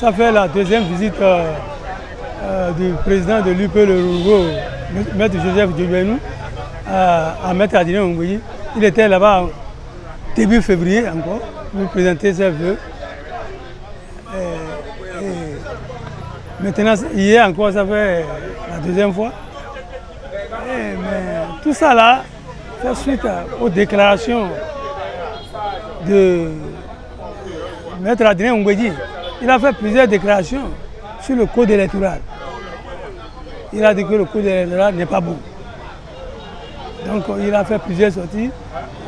Ça fait la deuxième visite du président de l'UP Le Rougo, Maître Joseph Djogbénou, à Maître Adrien Ngouédi. Il était là-bas début février encore, pour présenter ses vœux. Maintenant, hier encore, ça fait la deuxième fois. Mais tout ça là, fait suite aux déclarations de Maître Adrien Ngouédi. Il a fait plusieurs déclarations sur le code électoral. Il a dit que le code électoral n'est pas bon. Donc il a fait plusieurs sorties.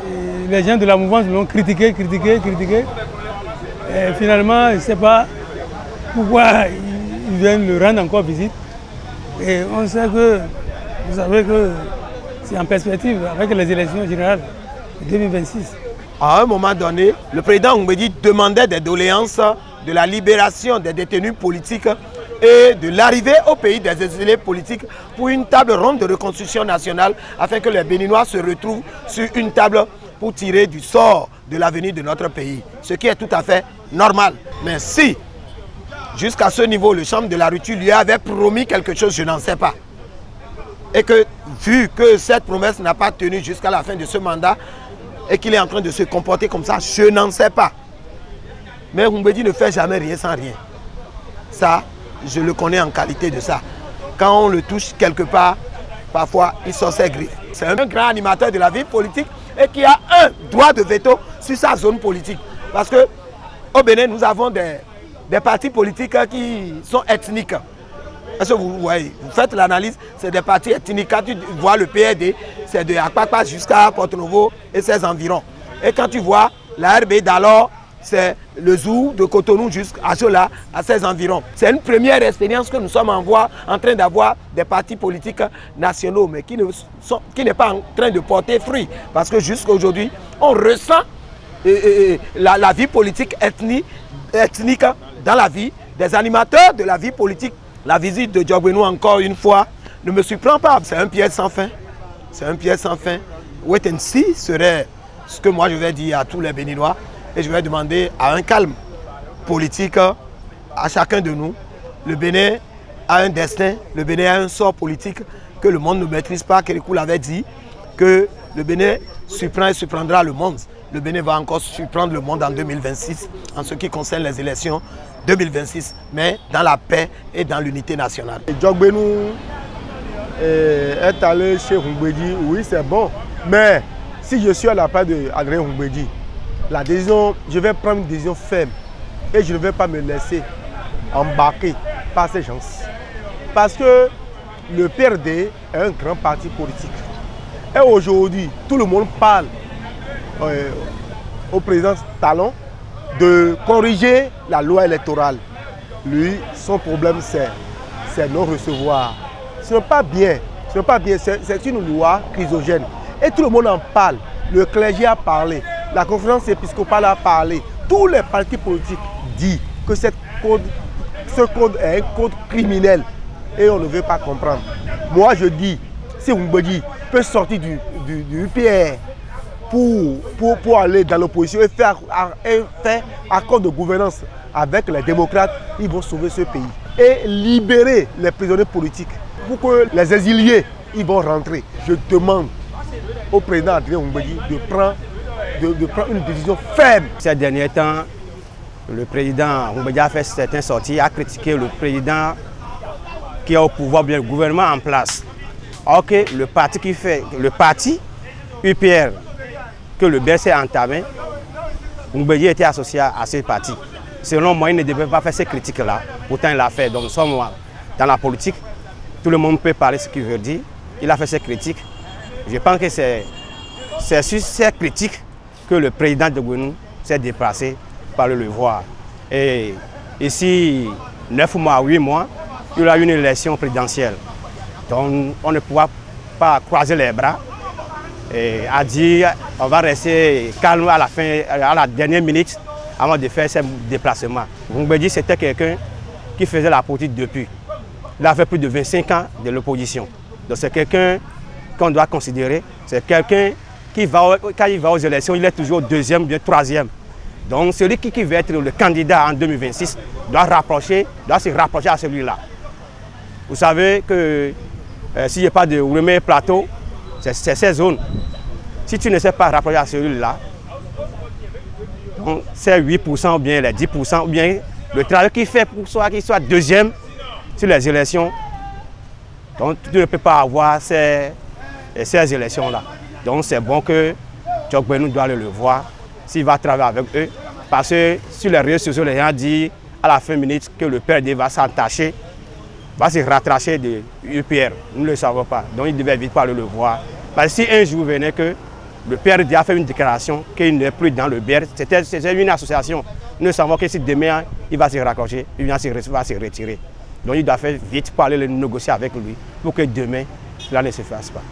Et les gens de la mouvance l'ont critiqué. Et finalement, je ne sais pas pourquoi ils viennent le rendre encore visite. Et on sait que, vous savez que c'est en perspective avec les élections générales de 2026. À un moment donné, le président Ngouédi demandait des doléances de la libération des détenus politiques et de l'arrivée au pays des exilés politiques pour une table ronde de reconstruction nationale afin que les Béninois se retrouvent sur une table pour tirer du sort de l'avenir de notre pays. Ce qui est tout à fait normal. Mais si, jusqu'à ce niveau, le Chambre de la Rupture lui avait promis quelque chose, je n'en sais pas. Et que, vu que cette promesse n'a pas tenu jusqu'à la fin de ce mandat et qu'il est en train de se comporter comme ça, je n'en sais pas. Mais Ngouédi ne fait jamais rien sans rien. Ça, je le connais en qualité de ça. Quand on le touche quelque part, parfois, il sort ses griffes. C'est un grand animateur de la vie politique et qui a un droit de veto sur sa zone politique. Parce qu'au Bénin, nous avons des partis politiques qui sont ethniques. Parce que vous voyez, vous faites l'analyse, c'est des partis ethniques. Quand tu vois le PRD, c'est de Akpakpa jusqu'à Porto-Novo et ses environs. Et quand tu vois la RB d'alors, c'est le Zou de Cotonou jusqu'à Jola, à ses environs. C'est une première expérience que nous sommes en train d'avoir des partis politiques nationaux, mais qui n'est pas en train de porter fruit. Parce que jusqu'à aujourd'hui, on ressent la vie politique ethnique dans la vie des animateurs de la vie politique. La visite de Djogbénou, encore une fois, ne me surprend pas. C'est un piège sans fin. C'est un piège sans fin. Wait and see serait ce que moi je vais dire à tous les Béninois. Et je vais demander à un calme politique à chacun de nous. Le Bénin a un destin, le Bénin a un sort politique que le monde ne maîtrise pas. Kérékou l'avait dit, que le Bénin surprend et surprendra le monde. Le Bénin va encore surprendre le monde en 2026, en ce qui concerne les élections 2026, mais dans la paix et dans l'unité nationale. Djogbénou est allé chez Ngouédi, oui c'est bon, mais si je suis à la part d'Adrien Ngouédi, la décision, je vais prendre une décision ferme et je ne vais pas me laisser embarquer par ces gens. Parce que le PRD est un grand parti politique. Et aujourd'hui, tout le monde parle au président Talon de corriger la loi électorale. Lui, son problème, c'est non-recevoir. Ce n'est pas bien. C'est une loi chrysogène. Et tout le monde en parle. Le clergé a parlé. La conférence épiscopale a parlé. Tous les partis politiques disent que ce code est un code criminel. Et on ne veut pas comprendre. Moi, je dis, si Ngouédi peut sortir du UPR pour aller dans l'opposition et faire accord de gouvernance avec les démocrates, ils vont sauver ce pays. Et libérer les prisonniers politiques pour que les exiliés ils vont rentrer. Je demande au président Adrien Ngouédi de prendre une décision ferme. Ces derniers temps, le président Ngouédi a fait certaines sorties, a critiqué le président qui est au pouvoir, bien le gouvernement en place. Alors que le parti UPR que le BC a entamé, Ngouédi était associé à ce parti. Selon moi, il ne devait pas faire ces critiques-là. Pourtant, il l'a fait. Donc, nous sommes dans la politique. Tout le monde peut parler ce qu'il veut dire. Il a fait ses critiques. Je pense que c'est sur ces critiques que le président de Djogbénou s'est déplacé par le voir. Et ici, 9 mois, 8 mois, il y a eu une élection présidentielle. Donc, on ne pourra pas croiser les bras et à dire on va rester calme à la dernière minute avant de faire ces déplacements. Ngouédi, c'était quelqu'un qui faisait la politique depuis. Il a fait plus de 25 ans de l'opposition. Donc c'est quelqu'un qu'on doit considérer. C'est quelqu'un qui, quand il va aux élections, il est toujours deuxième, bien troisième. Donc celui qui veut être le candidat en 2026 doit se rapprocher à celui-là. Vous savez que s'il n'y a pas de Ourémé Plateau, c'est ces zones. Si tu ne sais pas rapprocher à celui-là, c'est 8% ou bien les 10% ou bien le travail qu'il fait pour qu'il soit deuxième sur les élections. Donc tu ne peux pas avoir ces élections-là. Donc c'est bon que Djok Benou doit le voir s'il va travailler avec eux. Parce que sur les réseaux sociaux, les gens disent à la fin minute que le PRD va s'entacher, va se rattracher de UPR. Nous ne le savons pas. Donc il devait vite pas le voir. Parce que si un jour venait que le PRD a fait une déclaration qu'il n'est plus dans le BR, c'était une association. Nous savons que si demain il va se raccrocher, il va se retirer. Donc il doit faire vite pour aller le négocier avec lui pour que demain cela ne se fasse pas.